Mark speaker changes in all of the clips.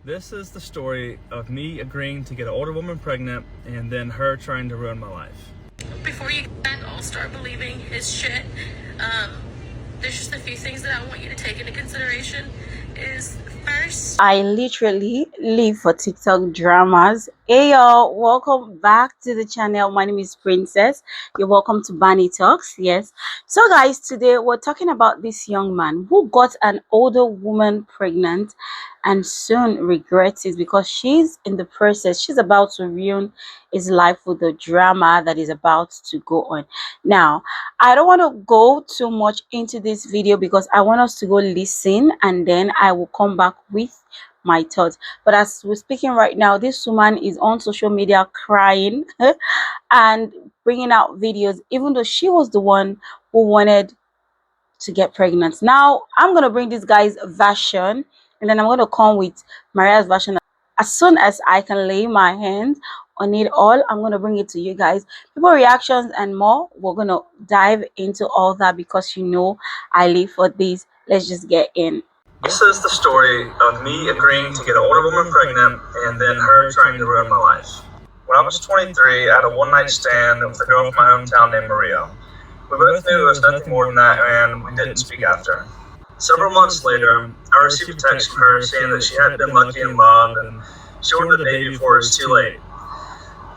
Speaker 1: This is the story of me agreeing to get an older woman pregnant and then her trying to ruin my life.
Speaker 2: Before you all start believing his shit, there's just a few things that I want you to take into consideration. Is first,
Speaker 3: I literally live for TikTok dramas. Hey y'all, welcome back to the channel. My name is Princess. You're welcome to Bunny Talks. Yes. So guys, today we're talking about this young man who got an older woman pregnant and soon regrets it because she's in the process. She's about to ruin his life with the drama that is about to go on. Now, I don't want to go too much into this video because I want us to go listen and then I will come back with my thoughts. But as we're speaking right now, this woman is on social media crying and bringing out videos, even though she was the one who wanted to get pregnant. Now, I'm going to bring this guy's version and then I'm going to come with Maria's version. As soon as I can lay my hands on it all, I'm going to bring it to you guys. People reactions and more. We're going to dive into all that because you know I live for this. Let's just get in.
Speaker 1: This is the story of me agreeing to get an older woman pregnant and then her trying to ruin my life. When I was 23, I had a one-night stand with a girl from my hometown named Maria. We both knew it was nothing more than that and we didn't speak after. Several months later, I received a text from her saying that she had been lucky in love and she wanted a baby before it was too late.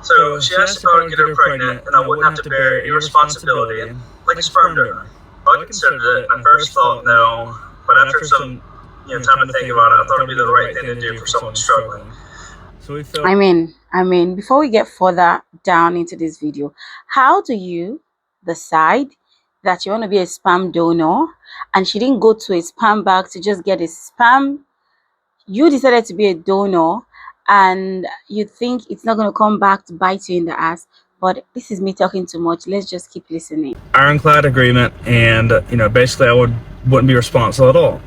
Speaker 1: So she asked if I would get her pregnant and I wouldn't have to bear any responsibility, like a sperm donor. I considered it. I first thought no, but after some time to think about it, I thought it would be the right thing to do for someone struggling. So we felt.
Speaker 3: I mean, before we get further down into this video, how do you decide that you want to be a sperm donor and she didn't go to a sperm bank to just get a sperm? You decided to be a donor and you think it's not going to come back to bite you in the ass. But this is me talking too much. Let's just keep listening.
Speaker 1: Ironclad agreement, and basically I wouldn't be responsible at all.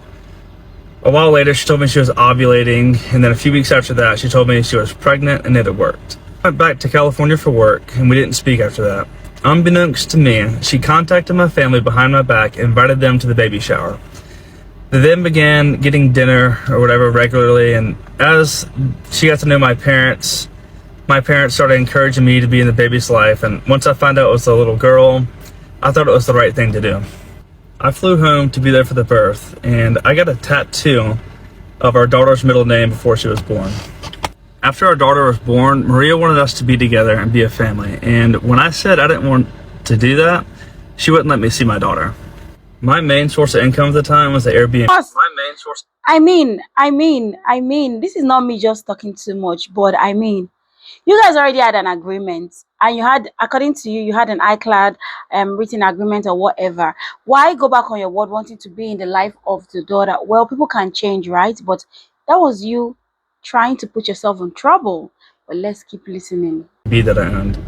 Speaker 1: A while later, she told me she was ovulating, and then a few weeks after that, she told me she was pregnant and it had worked. I went back to California for work, and we didn't speak after that. Unbeknownst to me, she contacted my family behind my back and invited them to the baby shower. They then began getting dinner or whatever regularly, and as she got to know my parents started encouraging me to be in the baby's life, and once I found out it was a little girl, I thought it was the right thing to do. I flew home to be there for the birth, and I got a tattoo of our daughter's middle name before she was born. After our daughter was born, Maria wanted us to be together and be a family, and when I said I didn't want to do that, she wouldn't let me see my daughter. My main source of income at the time was the Airbnb. My main source.
Speaker 3: I mean, this is not me just talking too much, but I mean, you guys already had an agreement and you had, according to you, you had an iCloud written agreement or whatever. Why go back on your word wanting to be in the life of the daughter? Well, people can change, right? But that was you trying to put yourself in trouble. But let's keep listening.
Speaker 1: That I owned.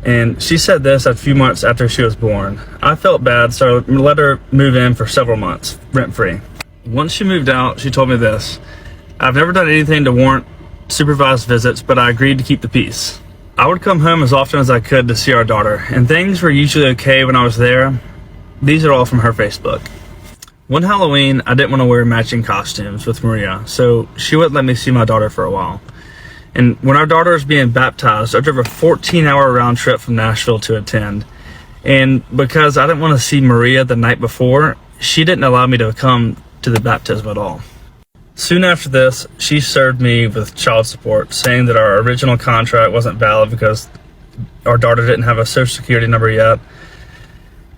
Speaker 1: And she said this a few months after she was born. I felt bad, so I let her move in for several months, rent-free. Once she moved out, she told me this: I've never done anything to warrant supervised visits, but I agreed to keep the peace. I would come home as often as I could to see our daughter, and things were usually okay when I was there. These are all from her Facebook. One Halloween, I didn't want to wear matching costumes with Maria, so she wouldn't let me see my daughter for a while. And when our daughter was being baptized, I drove a 14-hour round trip from Nashville to attend. And because I didn't want to see Maria the night before, she didn't allow me to come to the baptism at all. Soon after this, she served me with child support, saying that our original contract wasn't valid because our daughter didn't have a social security number yet.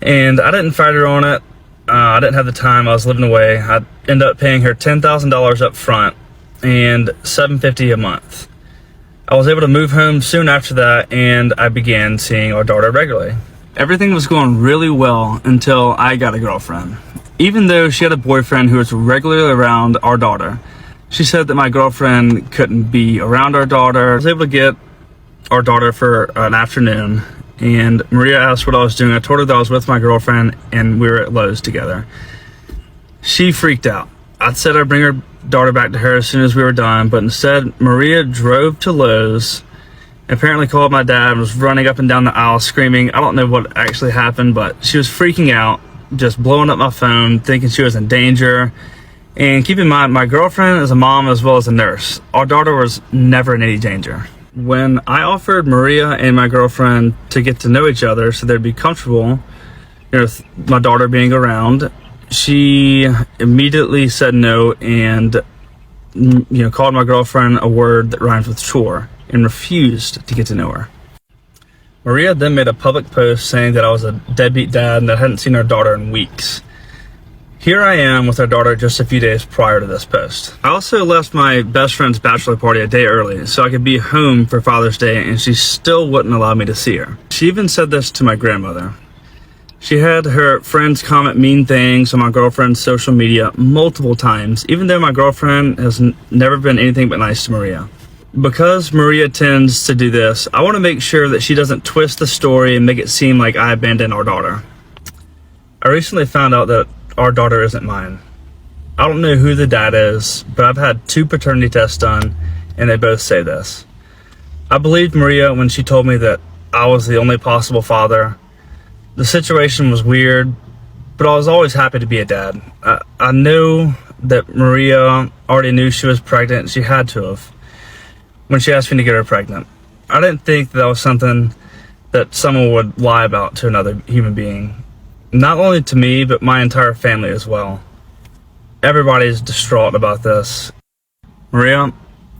Speaker 1: And I didn't fight her on it. I didn't have the time. I was living away. I ended up paying her $10,000 up front and $750 a month. I was able to move home soon after that, and I began seeing our daughter regularly. Everything was going really well until I got a girlfriend. Even though she had a boyfriend who was regularly around our daughter, she said that my girlfriend couldn't be around our daughter. I was able to get our daughter for an afternoon, and Maria asked what I was doing. I told her that I was with my girlfriend and we were at Lowe's together. She freaked out. I said I'd bring her daughter back to her as soon as we were done, but instead Maria drove to Lowe's, apparently called my dad, and was running up and down the aisle screaming. I don't know what actually happened, but she was freaking out, just blowing up my phone, thinking she was in danger. And keep in mind, my girlfriend is a mom as well as a nurse. Our daughter was never in any danger. When I offered Maria and my girlfriend to get to know each other so they'd be comfortable, with my daughter being around, she immediately said no and called my girlfriend a word that rhymes with chore and refused to get to know her. Maria then made a public post saying that I was a deadbeat dad and that I hadn't seen our daughter in weeks. Here I am with our daughter just a few days prior to this post. I also left my best friend's bachelor party a day early so I could be home for Father's Day, and she still wouldn't allow me to see her. She even said this to my grandmother. She had her friends comment mean things on my girlfriend's social media multiple times, even though my girlfriend has never been anything but nice to Maria. Because Maria tends to do this, I want to make sure that she doesn't twist the story and make it seem like I abandoned our daughter. I recently found out that our daughter isn't mine. I don't know who the dad is, but I've had 2 paternity tests done, and they both say this. I believed Maria when she told me that I was the only possible father. The situation was weird, but I was always happy to be a dad. I know that Maria already knew she was pregnant. She had to have, when she asked me to get her pregnant. I didn't think that was something that someone would lie about to another human being. Not only to me, but my entire family as well. Everybody's distraught about this. Maria,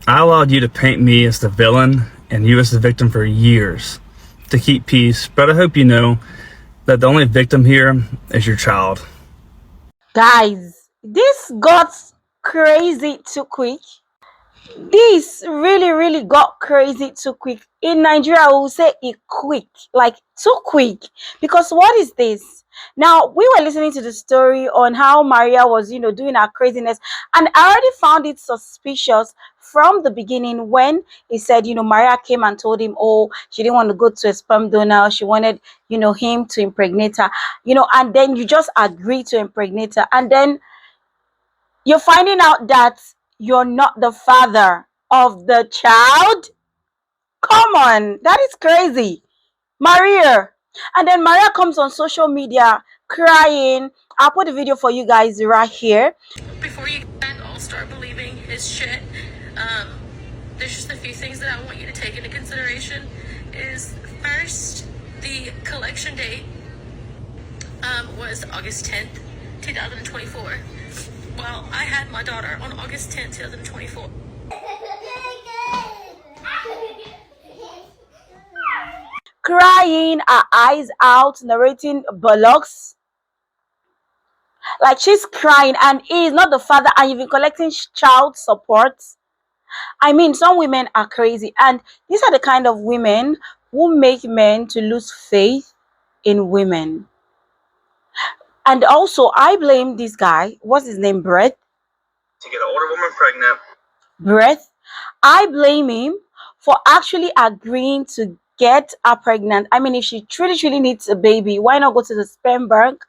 Speaker 1: I allowed you to paint me as the villain and you as the victim for years to keep peace, but I hope you know that the only victim here is your child.
Speaker 3: Guys, this got crazy too quick. This really got crazy too quick. In Nigeria, we will say it quick, like too quick. Because what is this? Now, we were listening to the story on how Maria was, doing her craziness. And I already found it suspicious from the beginning when he said, Maria came and told him, oh, she didn't want to go to a sperm donor. She wanted, him to impregnate her, and then you just agree to impregnate her. And then you're finding out that you're not the father of the child. Come on, that is crazy. Maria. And then Maria comes on social media crying. I'll put the video for you guys right here.
Speaker 2: Before you all start believing his shit, there's just a few things that I want you to take into consideration. Is first, the collection date was August 10th, 2024. Well, I had my daughter on August 10th, 2024.
Speaker 3: Crying her eyes out, narrating bullocks. Like she's crying and he is not the father, and you've been collecting child support. I mean, some women are crazy, and these are the kind of women who make men to lose faith in women. And also, I blame this guy. What's his name? Brett.
Speaker 1: To get an older woman pregnant.
Speaker 3: Brett. I blame him for actually agreeing to get her pregnant. I mean, if she truly needs a baby, why not go to the sperm bank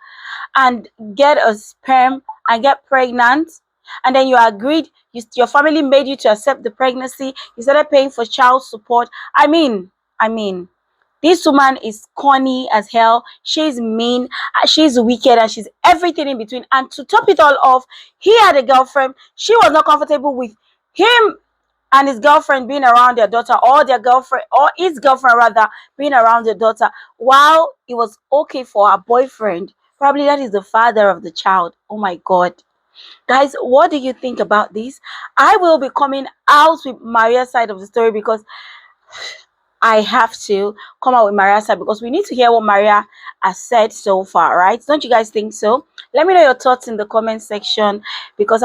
Speaker 3: and get a sperm and get pregnant? And then you agreed, your family made you to accept the pregnancy. You started paying for child support. I mean, this woman is corny as hell. She's mean, she's wicked, and she's everything in between. And to top it all off, he had a girlfriend. She was not comfortable with him and his girlfriend being around their daughter, or their girlfriend, or his girlfriend rather, being around their daughter, while it was okay for her boyfriend. Probably that is the father of the child. Oh my God. Guys, what do you think about this? I will be coming out with Maria's side of the story, because I have to come out with Maria's side, because we need to hear what Maria has said so far, right? Don't you guys think so? Let me know your thoughts in the comment section, because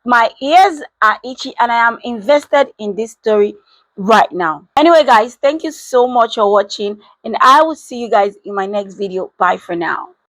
Speaker 3: my ears are itchy and I am invested in this story right now. Anyway, guys, thank you so much for watching, and I will see you guys in my next video. Bye for now.